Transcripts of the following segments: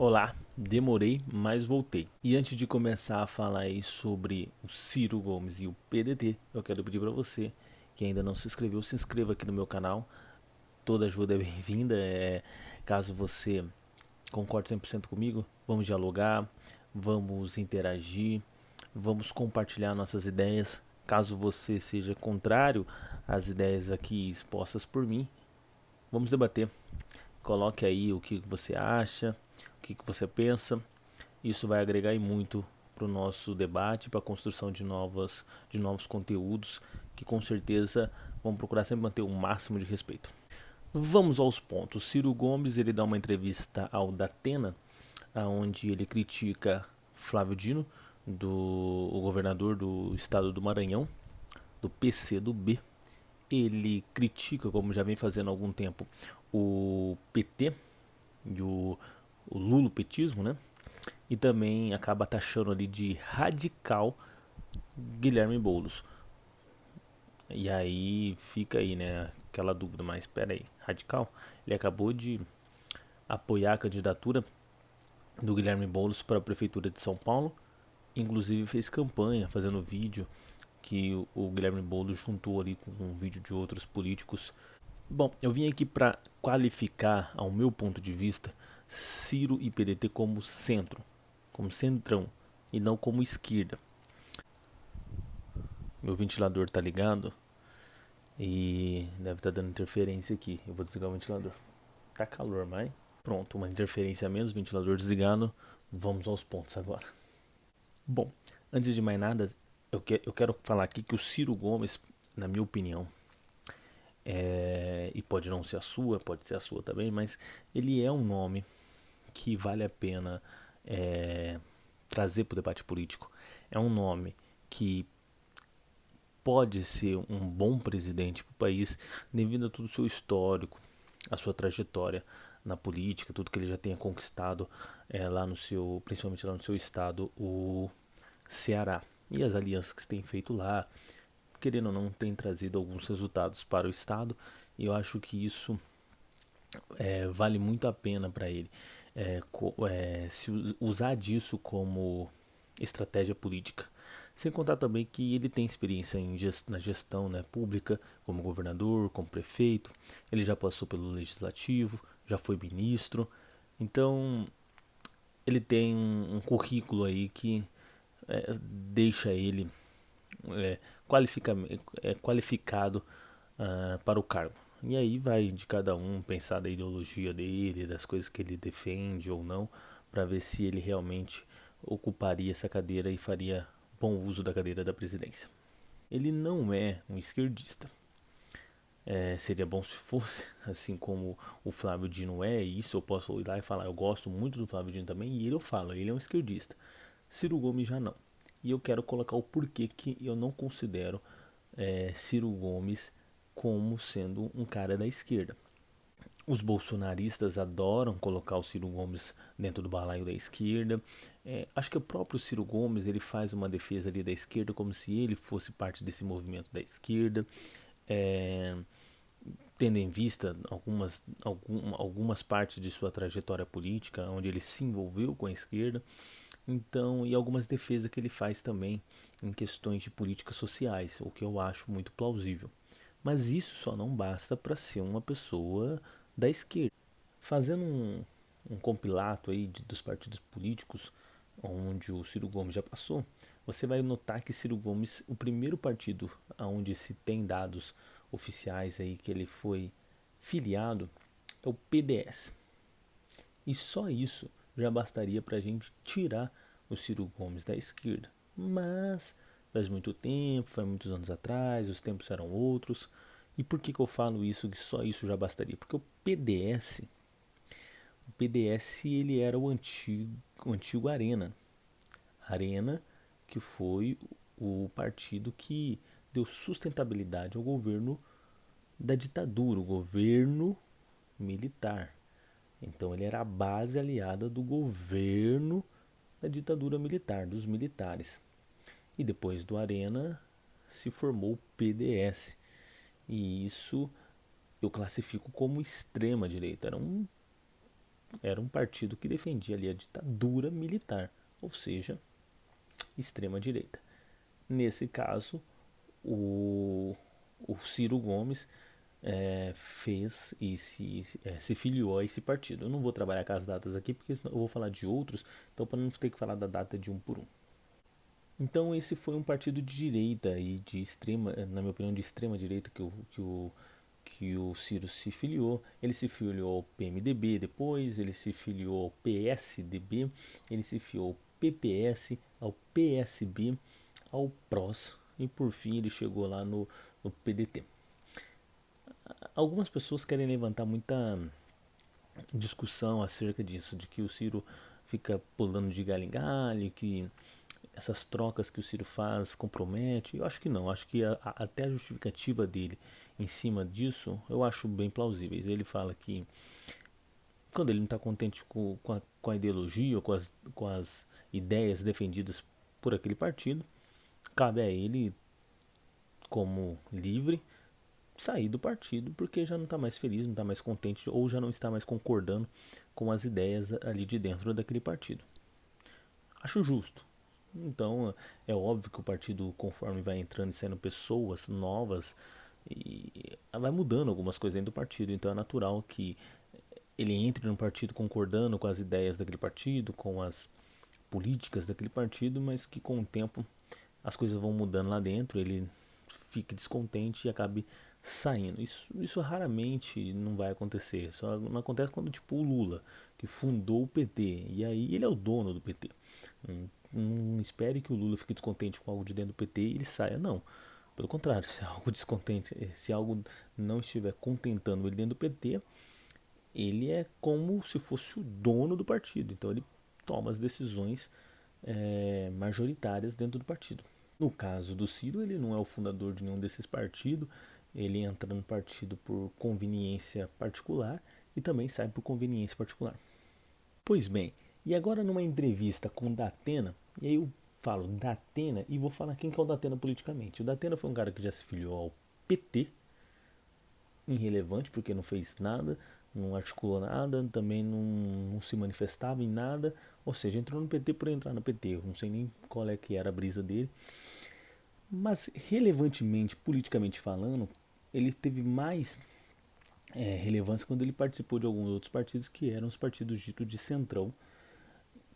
Olá, demorei, mas voltei. E antes de começar a falar aí sobre o Ciro Gomes e o PDT, eu quero pedir para você que ainda não se inscreveu, se inscreva aqui no meu canal. Toda ajuda é bem-vinda. Caso você concorde 100% comigo, vamos dialogar, vamos interagir, vamos compartilhar nossas ideias. Caso você seja contrário às ideias aqui expostas por mim, vamos debater. Coloque aí o que você acha, o que você pensa. Isso vai agregar e muito para o nosso debate, para a construção de novos conteúdos que com certeza vão procurar sempre manter o máximo de respeito. Vamos aos pontos. Ciro Gomes ele dá uma entrevista ao Datena, onde ele critica Flávio Dino, o governador do estado do Maranhão, do PCdoB. Ele critica, como já vem fazendo há algum tempo, o PT e o lulopetismo, né? E também acaba taxando ali de radical Guilherme Boulos. E aí fica aí, né, aquela dúvida, mas espera aí, radical? Ele acabou de apoiar a candidatura do Guilherme Boulos para a prefeitura de São Paulo, inclusive fez campanha fazendo vídeo que o Guilherme Boulos juntou ali com um vídeo de outros políticos. Bom, eu vim aqui para qualificar, ao meu ponto de vista, Ciro e PDT como centro, como centrão, e não como esquerda. Meu ventilador tá ligado e deve estar dando interferência aqui. Eu vou desligar o ventilador. Tá calor, mas pronto, uma interferência a menos, ventilador desligado. Vamos aos pontos agora. Bom, antes de mais nada, eu quero falar aqui que o Ciro Gomes, na minha opinião, e pode não ser a sua, pode ser a sua também, mas ele é um nome que vale a pena trazer para o debate político. É um nome que pode ser um bom presidente para o país devido a todo o seu histórico, a sua trajetória na política, tudo que ele já tenha conquistado lá no seu, principalmente lá no seu estado, o Ceará, e as alianças que se tem feito lá, querendo ou não, tem trazido alguns resultados para o estado, e eu acho que isso vale muito a pena para ele se usar disso como estratégia política. Sem contar também que ele tem experiência na gestão, né, pública, como governador, como prefeito. Ele já passou pelo legislativo, já foi ministro. Então, ele tem um currículo aí que deixa ele é, qualifica, qualificado para o cargo. E aí vai de cada um pensar da ideologia dele, das coisas que ele defende ou não, para ver se ele realmente ocuparia essa cadeira e faria bom uso da cadeira da presidência. Ele não é um esquerdista. Seria bom se fosse, assim como o Flávio Dino é, e isso eu posso ir lá e falar, eu gosto muito do Flávio Dino também, e ele eu falo, ele é um esquerdista. Ciro Gomes já não. E eu quero colocar o porquê que eu não considero Ciro Gomes como sendo um cara da esquerda. Os bolsonaristas adoram colocar o Ciro Gomes dentro do balaio da esquerda. Acho que o próprio Ciro Gomes ele faz uma defesa ali da esquerda como se ele fosse parte desse movimento da esquerda. É, tendo em vista algumas partes de sua trajetória política, onde ele se envolveu com a esquerda, então, e algumas defesas que ele faz também em questões de políticas sociais, o que eu acho muito plausível. Mas isso só não basta para ser uma pessoa da esquerda. Fazendo um compilato aí dos partidos políticos onde o Ciro Gomes já passou, você vai notar que Ciro Gomes, o primeiro partido onde se tem dados oficiais aí que ele foi filiado é o PDS. E só isso já bastaria para a gente tirar o Ciro Gomes da esquerda. Mas faz muito tempo, faz muitos anos atrás, os tempos eram outros. E por que eu falo isso, que só isso já bastaria? Porque o PDS ele era o antigo Arena. Arena que foi o partido que deu sustentabilidade ao governo da ditadura, o governo militar. Então ele era a base aliada do governo da ditadura militar, dos militares. E depois do Arena se formou o PDS. E isso eu classifico como extrema direita. Era era um partido que defendia ali a ditadura militar, ou seja, extrema direita. Nesse caso, o, o Ciro Gomes fez e se filiou a esse partido. Eu não vou trabalhar com as datas aqui, porque eu vou falar de outros, então para não ter que falar da data de um por um. Então esse foi um partido de direita e de extrema, na minha opinião, de extrema direita que o Ciro se filiou. Ele se filiou ao PMDB depois, ele se filiou ao PSDB, ele se filiou ao PPS, ao PSB, ao PROS e por fim ele chegou lá no PDT. Algumas pessoas querem levantar muita discussão acerca disso, de que o Ciro fica pulando de galho em galho, que essas trocas que o Ciro faz compromete. Eu acho que não, acho que até a justificativa dele em cima disso eu acho bem plausíveis. Ele fala que quando ele não está contente com a ideologia ou com as ideias defendidas por aquele partido, cabe a ele, como livre, sair do partido porque já não está mais feliz, não está mais contente ou já não está mais concordando com as ideias ali de dentro daquele partido. Acho justo. Então é óbvio que o partido, conforme vai entrando e saindo pessoas novas, e vai mudando algumas coisas dentro do partido. Então é natural que ele entre no partido concordando com as ideias daquele partido, com as políticas daquele partido, mas que com o tempo as coisas vão mudando lá dentro, ele fique descontente e acabe saindo. Isso raramente não vai acontecer. Só não acontece quando tipo o Lula, que fundou o PT, e aí ele é o dono do PT. Não espere que o Lula fique descontente com algo de dentro do PT e ele saia, não. Pelo contrário, se algo descontente, se algo não estiver contentando ele dentro do PT, ele é como se fosse o dono do partido. Então ele toma as decisões majoritárias dentro do partido. No caso do Ciro, ele não é o fundador de nenhum desses partidos, ele entra no partido por conveniência particular e também sai por conveniência particular. Pois bem, e agora numa entrevista com o Datena, e aí eu falo Datena e vou falar quem que é o Datena politicamente. O Datena foi um cara que já se filiou ao PT, irrelevante porque não fez nada, não articulou nada, também não se manifestava em nada, ou seja, entrou no PT por entrar no PT. Eu não sei nem qual é que era a brisa dele, mas relevantemente, politicamente falando, ele teve mais relevância quando ele participou de alguns outros partidos que eram os partidos ditos de centrão,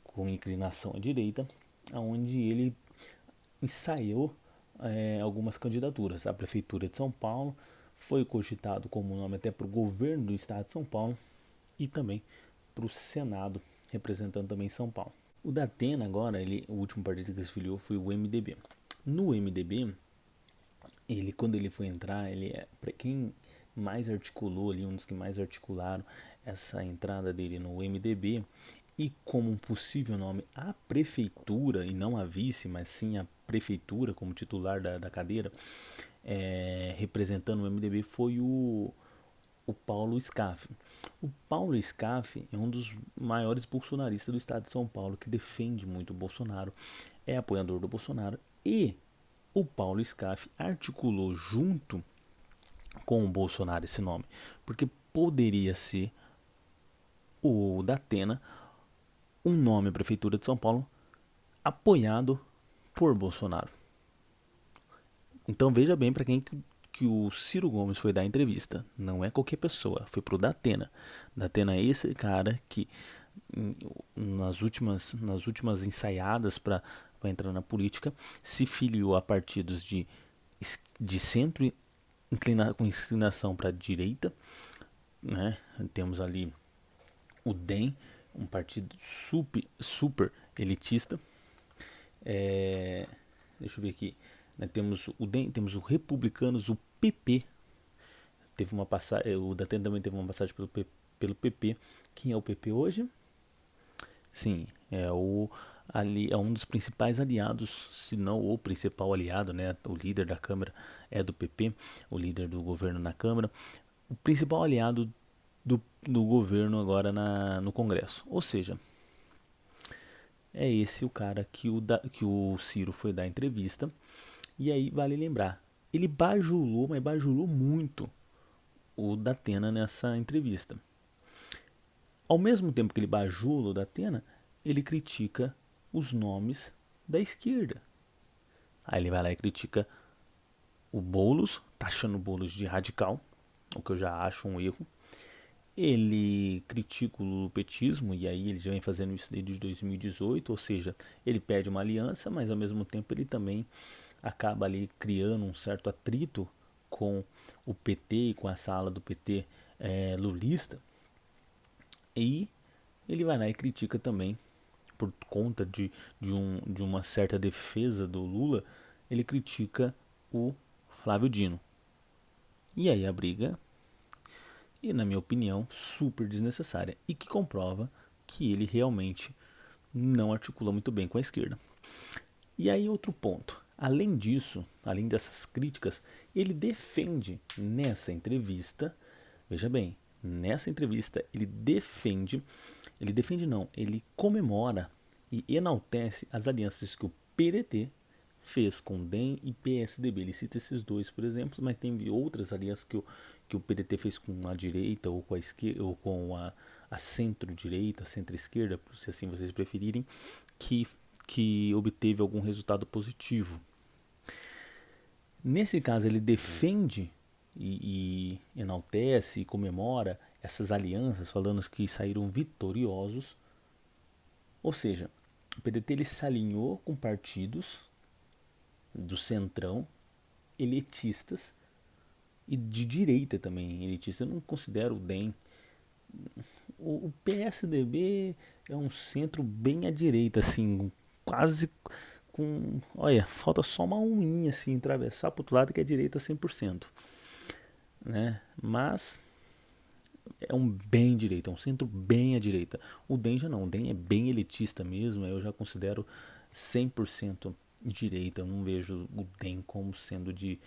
com inclinação à direita, onde ele ensaiou algumas candidaturas. A Prefeitura de São Paulo foi cogitado como nome até para o governo do estado de São Paulo e também para o Senado, representando também São Paulo. O Datena agora, o último partido que se filiou foi o MDB. No MDB, quando ele foi entrar, ele é para quem mais articulou ali, um dos que mais articularam essa entrada dele no MDB, e como um possível nome a prefeitura, e não a vice, mas sim a prefeitura como titular da cadeira, representando o MDB, foi o Paulo Scaff. O Paulo Scaff é um dos maiores bolsonaristas do estado de São Paulo, que defende muito o Bolsonaro, é apoiador do Bolsonaro, e o Paulo Scaff articulou junto com o Bolsonaro esse nome, porque poderia ser o Datena, um nome à Prefeitura de São Paulo apoiado por Bolsonaro. Então veja bem para quem que o Ciro Gomes foi dar entrevista. Não é qualquer pessoa, foi pro Datena. Datena é esse cara que nas últimas ensaiadas para entrar na política se filiou a partidos de centro com inclinação para a direita, né? Temos ali o DEM, um partido super elitista. Deixa eu ver aqui. Né? Temos o DEM, temos o Republicanos, o PP. Teve uma passagem, o Datena também teve uma passagem pelo PP. Quem é o PP hoje? Sim, é um dos principais aliados, se não o principal aliado, né? O líder da Câmara é do PP, o líder do governo na Câmara, o principal aliado do governo agora no Congresso. Ou seja, é esse o cara que o Ciro foi dar entrevista. E aí vale lembrar, ele bajulou, mas bajulou muito o Datena nessa entrevista. Ao mesmo tempo que ele bajula o Datena, ele critica os nomes da esquerda. Aí ele vai lá e critica o Boulos, taxando o Boulos de radical, o que eu já acho um erro. Ele critica o lulopetismo, e aí ele já vem fazendo isso desde 2018, ou seja, ele pede uma aliança, mas ao mesmo tempo ele também acaba ali criando um certo atrito com o PT e com essa ala do PT lulista. E ele vai lá e critica também, por conta de uma certa defesa do Lula, ele critica o Flávio Dino. E aí a briga, e na minha opinião, super desnecessária, e que comprova que ele realmente não articula muito bem com a esquerda. E aí outro ponto, além disso, além dessas críticas, ele defende nessa entrevista, veja bem, nessa entrevista ele defende não, ele comemora e enaltece as alianças que o PDT fez com DEM e PSDB. Ele cita esses dois, por exemplo, mas tem outras alianças que o PDT fez com a direita ou com a esquerda ou com a centro-direita, centro-esquerda, se assim vocês preferirem, que obteve algum resultado positivo. Nesse caso, ele defende e enaltece e comemora essas alianças, falando que saíram vitoriosos. Ou seja, o PDT ele se alinhou com partidos do centrão, elitistas e de direita também, elitista. Eu não considero o DEM. O PSDB é um centro bem à direita, assim, quase com. Olha, falta só uma unha assim, atravessar para outro lado que é direita 100%. Né? Mas é um bem direita, é um centro bem à direita. O DEM já não, o DEM é bem elitista mesmo, eu já considero 100% direita, eu não vejo o DEM como sendo de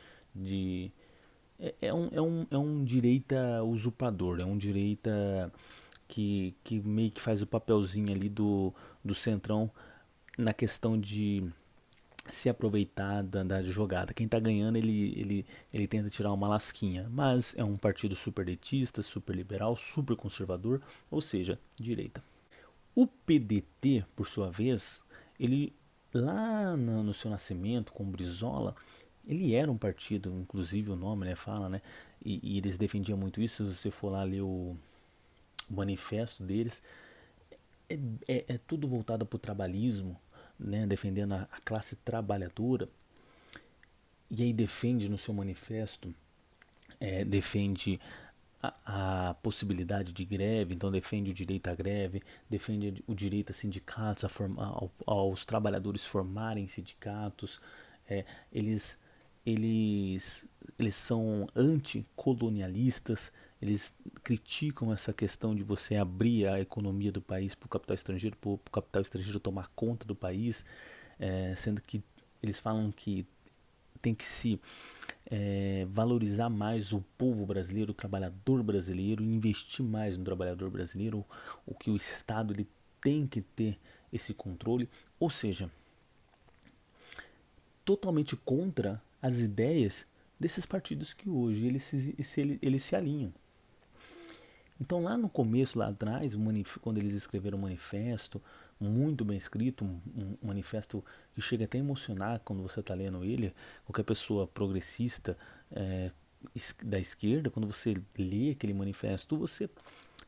é um direita usurpador, é um direita que meio que faz o papelzinho ali do centrão na questão de se aproveitar da jogada. Quem está ganhando, ele tenta tirar uma lasquinha. Mas é um partido super elitista, super liberal, super conservador, ou seja, direita. O PDT, por sua vez, ele lá no seu nascimento, com Brizola, ele era um partido, inclusive o nome fala, né? E eles defendiam muito isso. Se você for lá ler o manifesto deles, é tudo voltado para o trabalhismo, né? Defendendo a classe trabalhadora. E aí defende no seu manifesto, defende a possibilidade de greve, então defende o direito à greve, defende o direito a sindicatos, aos trabalhadores formarem sindicatos, eles, eles, eles são anticolonialistas, eles criticam essa questão de você abrir a economia do país para o capital estrangeiro tomar conta do país, sendo que eles falam que tem que se valorizar mais o povo brasileiro, o trabalhador brasileiro, investir mais no trabalhador brasileiro, o que o Estado ele tem que ter esse controle, ou seja, totalmente contra as ideias desses partidos que hoje eles se alinham. Então lá no começo, lá atrás, quando eles escreveram um manifesto, muito bem escrito, um manifesto que chega até a emocionar quando você está lendo ele, qualquer pessoa progressista da esquerda, quando você lê aquele manifesto, você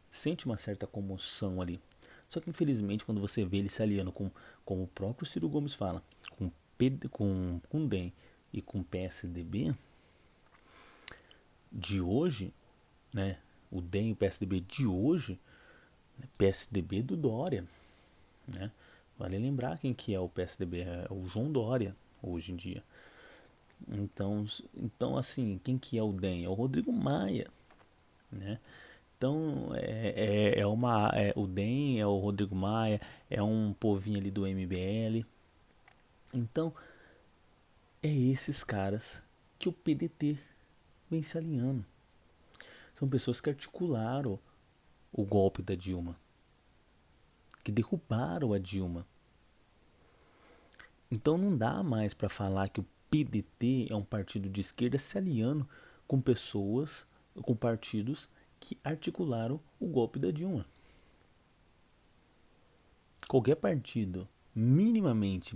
sente uma certa comoção ali. Só que infelizmente quando você vê ele se aliando como o próprio Ciro Gomes fala, com DEM e com PSDB de hoje, né? O DEM e o PSDB de hoje, PSDB do Dória, né? Vale lembrar quem que é o PSDB, é o João Dória hoje em dia. Então assim, quem que é o DEM? É o Rodrigo Maia, né? Então o DEM é o Rodrigo Maia, é um povinho ali do MBL. Então é esses caras que o PDT vem se alinhando. São pessoas que articularam o golpe da Dilma, que derrubaram a Dilma. Então não dá mais para falar que o PDT é um partido de esquerda se aliando com partidos que articularam o golpe da Dilma. Qualquer partido minimamente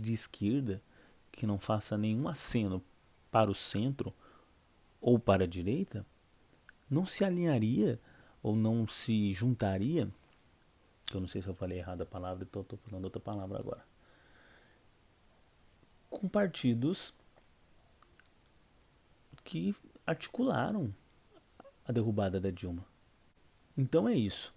de esquerda que não faça nenhum aceno para o centro ou para a direita não se alinharia ou não se juntaria, que eu não sei se eu falei errado a palavra, então estou falando outra palavra agora, com partidos que articularam a derrubada da Dilma. Então é isso.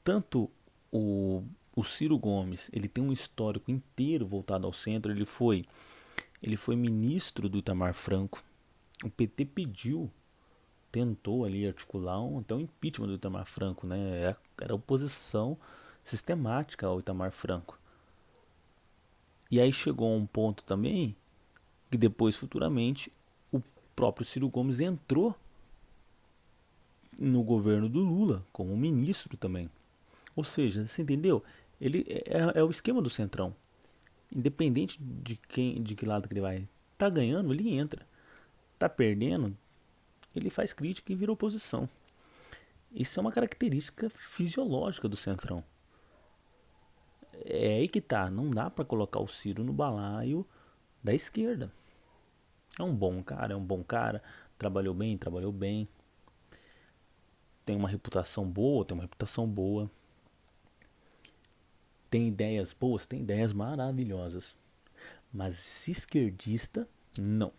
Tanto o, o Ciro Gomes, ele tem um histórico inteiro voltado ao centro, ele foi ministro do Itamar Franco. O PT tentou ali articular até um impeachment do Itamar Franco, né? Era oposição sistemática ao Itamar Franco. E aí chegou a um ponto também que depois, futuramente, o próprio Ciro Gomes entrou no governo do Lula como ministro também. Ou seja, você entendeu? Ele é o esquema do Centrão. Independente de que lado que ele vai, tá ganhando, ele entra. Tá perdendo, ele faz crítica e vira oposição. Isso é uma característica fisiológica do Centrão. É aí que tá, não dá para colocar o Ciro no balaio da esquerda. É um bom cara, trabalhou bem, tem uma reputação boa, tem ideias boas, tem ideias maravilhosas. Mas esquerdista, não.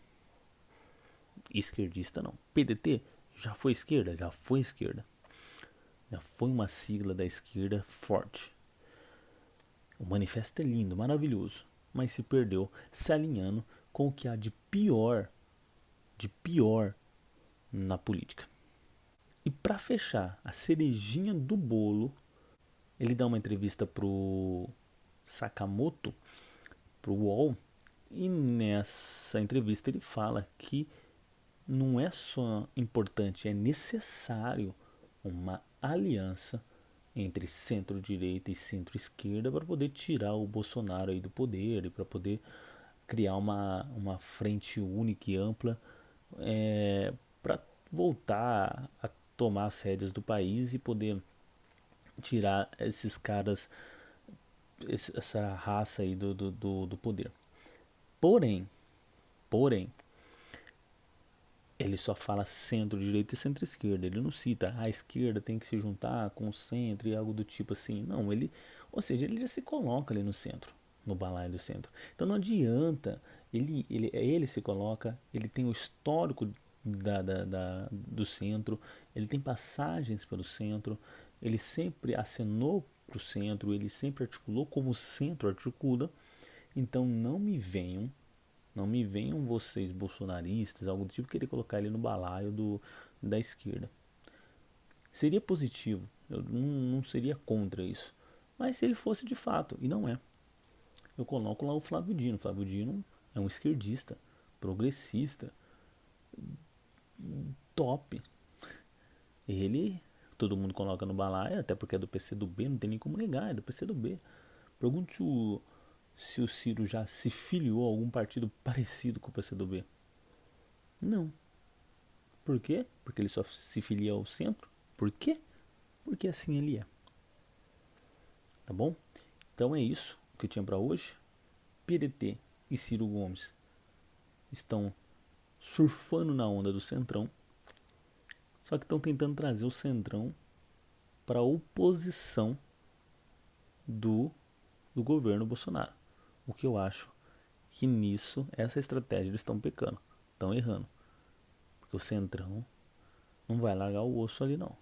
Esquerdista, não. PDT já foi esquerda? Já foi esquerda. Já foi uma sigla da esquerda forte. O manifesto é lindo, maravilhoso, mas se perdeu se alinhando com o que há de pior na política. E para fechar, a cerejinha do bolo, ele dá uma entrevista pro Sakamoto, pro UOL, e nessa entrevista ele fala que não é só importante, é necessário uma aliança entre centro-direita e centro-esquerda para poder tirar o Bolsonaro aí do poder e para poder criar uma frente única e ampla para voltar a tomar as rédeas do país e poder tirar esses caras, essa raça aí do poder. Porém, porém, ele só fala centro-direita e centro-esquerda. Ele não cita a esquerda tem que se juntar com o centro e algo do tipo assim. Não, ou seja, ele já se coloca ali no centro, no balaio do centro. Então não adianta, ele se coloca, ele tem o histórico do centro, ele tem passagens pelo centro, ele sempre acenou para o centro, ele sempre articulou como o centro articula. Então não me venham vocês bolsonaristas, algo do tipo, querer colocar ele no balaio da esquerda. Seria positivo, eu não seria contra isso. Mas se ele fosse de fato, e não é, eu coloco lá o Flávio Dino. O Flávio Dino é um esquerdista, progressista, top. Ele, todo mundo coloca no balaio, até porque é do PCdoB, não tem nem como negar, é do PCdoB. Pergunte se o Ciro já se filiou a algum partido parecido com o PCdoB. Não. Por quê? Porque ele só se filia ao centro. Por quê? Porque assim ele é. Tá bom? Então é isso que eu tinha para hoje. PDT e Ciro Gomes estão surfando na onda do Centrão. Só que estão tentando trazer o Centrão para a oposição do, do governo Bolsonaro. O que eu acho que nisso, essa estratégia eles estão pecando. Estão errando. Porque o Centrão não vai largar o osso ali não.